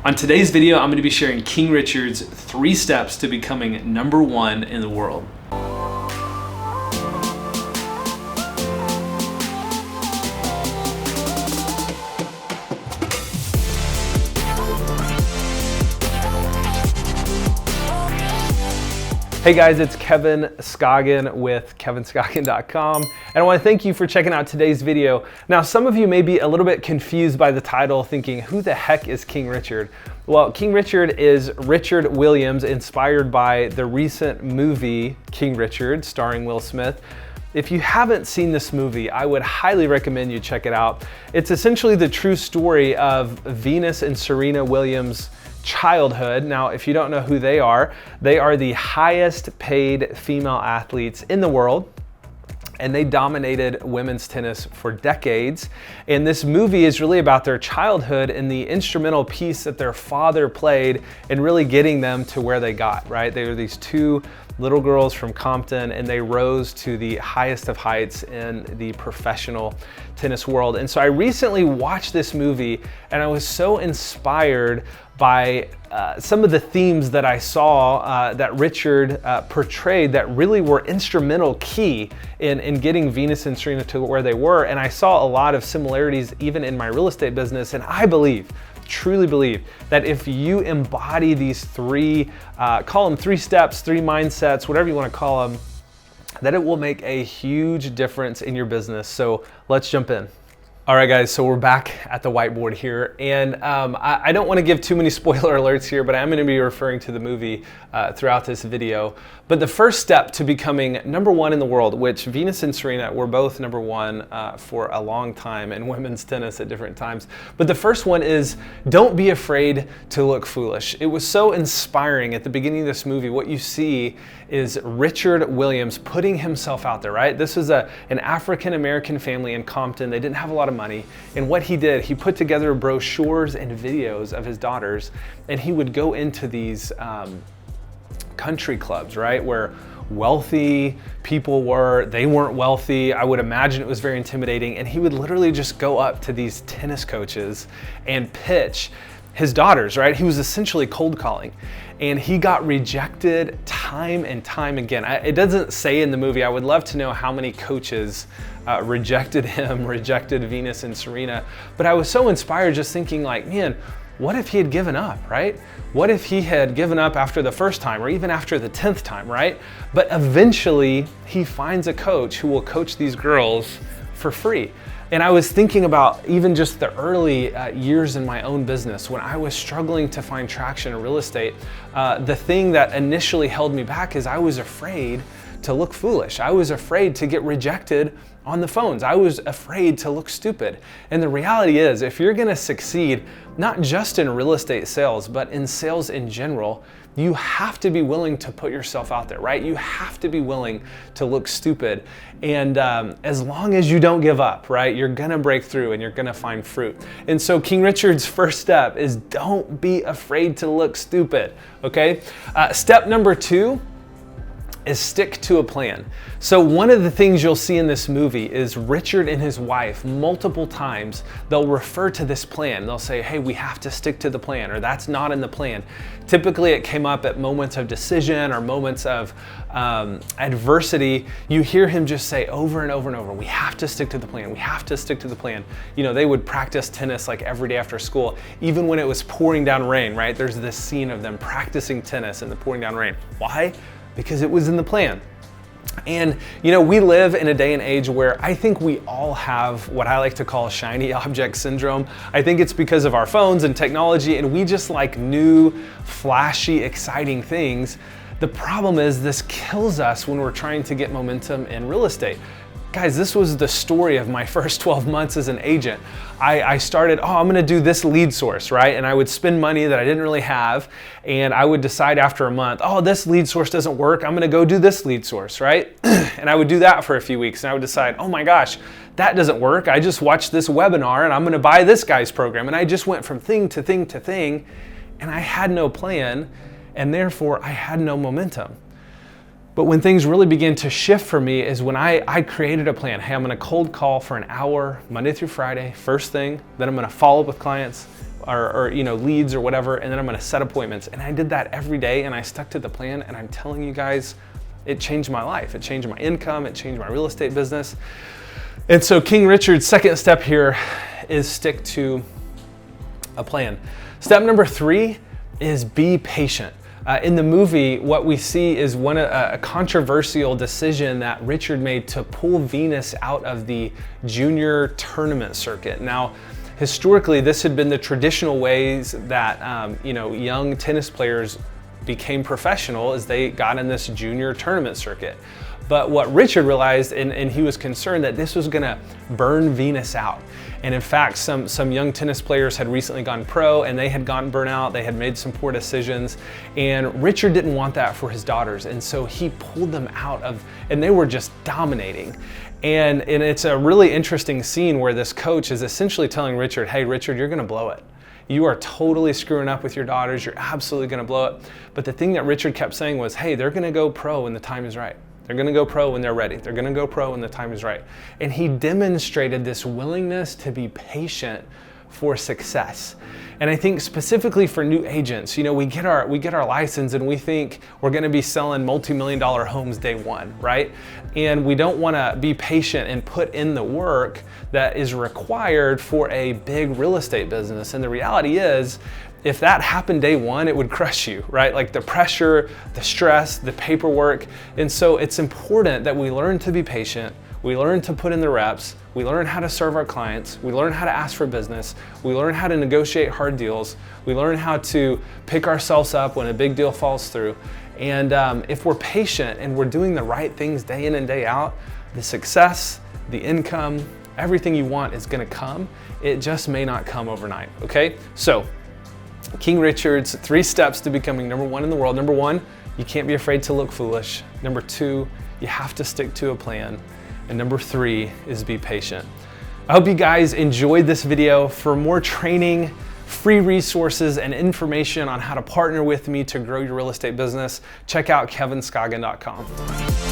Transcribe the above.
On today's video, I'm going to be sharing King Richard's 3 steps to becoming #1 in the world. Hey guys, it's Kevin Scoggin with kevinscoggin.com, and I want to thank you for checking out today's video. Now, some of you may be a little bit confused by the title, thinking, who the heck is King Richard? Well, King Richard is Richard Williams, inspired by the recent movie King Richard, starring Will Smith. If you haven't seen this movie, I would highly recommend you check it out. It's essentially the true story of Venus and Serena Williams' childhood. Now, if you don't know who they are the highest paid female athletes in the world, and they dominated women's tennis for decades. And this movie is really about their childhood and the instrumental piece that their father played in really getting them to where they got, right? They were these 2 little girls from Compton, and they rose to the highest of heights in the professional tennis world. And so I recently watched this movie, and I was so inspired by some of the themes that I saw that Richard portrayed that really were instrumental key in getting Venus and Serena to where they were. And I saw a lot of similarities even in my real estate business. And I truly believe that if you embody these 3, call them 3 steps, 3 mindsets, whatever you want to call them, that it will make a huge difference in your business. So let's jump in. All right, guys, so we're back at the whiteboard here, and I don't want to give too many spoiler alerts here, but I'm going to be referring to the movie throughout this video. But the first step to becoming #1 in the world, which Venus and Serena were both #1 for a long time in women's tennis at different times. But the first one is, don't be afraid to look foolish. It was so inspiring at the beginning of this movie. What you see is Richard Williams putting himself out there, right? This was an African-American family in Compton. They didn't have a lot of money. And what he did, he put together brochures and videos of his daughters, and he would go into these country clubs, right, where wealthy people were. They weren't wealthy. I would imagine it was very intimidating. And he would literally just go up to these tennis coaches and pitch his daughters, right? He was essentially cold calling, and he got rejected time and time again. It doesn't say in the movie. I would love to know how many coaches rejected him, rejected Venus and Serena. But I was so inspired just thinking, like, man, what if he had given up, right? What if he had given up after the first time, or even after the 10th time, right? But eventually he finds a coach who will coach these girls for free. And I was thinking about even just the early years in my own business when I was struggling to find traction in real estate. The thing that initially held me back is I was afraid to look foolish. I was afraid to get rejected on the phones. I was afraid to look stupid. And the reality is, if you're gonna succeed, not just in real estate sales, but in sales in general, you have to be willing to put yourself out there, right? You have to be willing to look stupid. And as long as you don't give up, right, you're gonna break through and you're gonna find fruit. And so King Richard's first step is, don't be afraid to look stupid, okay? Step number 2 is stick to a plan. So one of the things you'll see in this movie is Richard and his wife, multiple times, they'll refer to this plan. They'll say, hey, we have to stick to the plan, or that's not in the plan. Typically it came up at moments of decision or moments of adversity. You hear him just say over and over and over, we have to stick to the plan. We have to stick to the plan. You know, they would practice tennis like every day after school, even when it was pouring down rain, right? There's this scene of them practicing tennis in the pouring down rain. Why? Because it was in the plan. And you know, we live in a day and age where I think we all have what I like to call shiny object syndrome. I think it's because of our phones and technology, and we just like new, flashy, exciting things. The problem is this kills us when we're trying to get momentum in real estate. Guys, this was the story of my first 12 months as an agent. I started, I'm gonna do this lead source, right? And I would spend money that I didn't really have, and I would decide after a month, this lead source doesn't work, I'm gonna go do this lead source, right? And I would do that for a few weeks, and I would decide, oh my gosh, that doesn't work. I just watched this webinar, and I'm gonna buy this guy's program. And I just went from thing to thing to thing, and I had no plan, and therefore I had no momentum. But when things really began to shift for me is when I created a plan. Hey, I'm gonna cold call for an hour, Monday through Friday, first thing. Then I'm gonna follow up with clients. or leads or whatever, and then I'm gonna set appointments. And I did that every day, and I stuck to the plan, and I'm telling you guys, it changed my life. It changed my income, it changed my real estate business. And so King Richard's second step here is stick to a plan. Step number 3 is be patient. In the movie, what we see is a controversial decision that Richard made to pull Venus out of the junior tournament circuit. Now, historically, this had been the traditional ways that young tennis players became professional, as they got in this junior tournament circuit. But what Richard realized, and he was concerned that this was gonna burn Venus out. And in fact, some young tennis players had recently gone pro, and they had gotten burnt out, they had made some poor decisions, and Richard didn't want that for his daughters. And so he pulled them out of, and they were just dominating. And it's a really interesting scene where this coach is essentially telling Richard, hey Richard, you're gonna blow it. You are totally screwing up with your daughters, you're absolutely gonna blow it. But the thing that Richard kept saying was, hey, they're gonna go pro when the time is right. They're gonna go pro when they're ready. They're gonna go pro when the time is right. And he demonstrated this willingness to be patient for success. And I think specifically for new agents, we get our license and we think we're gonna be selling multi-million-dollar homes day one, right? And we don't wanna be patient and put in the work that is required for a big real estate business. And the reality is, if that happened day one, it would crush you, right? Like the pressure, the stress, the paperwork. And so it's important that we learn to be patient, we learn to put in the reps, we learn how to serve our clients, we learn how to ask for business, we learn how to negotiate hard deals, we learn how to pick ourselves up when a big deal falls through. And if we're patient and we're doing the right things day in and day out, the success, the income, everything you want is gonna come. It just may not come overnight, okay? So, King Richard's 3 steps to becoming number 1 in the world. Number 1, you can't be afraid to look foolish. Number 2, you have to stick to a plan. And number 3 is be patient. I hope you guys enjoyed this video. For more training, free resources, and information on how to partner with me to grow your real estate business, check out kevinscoggin.com.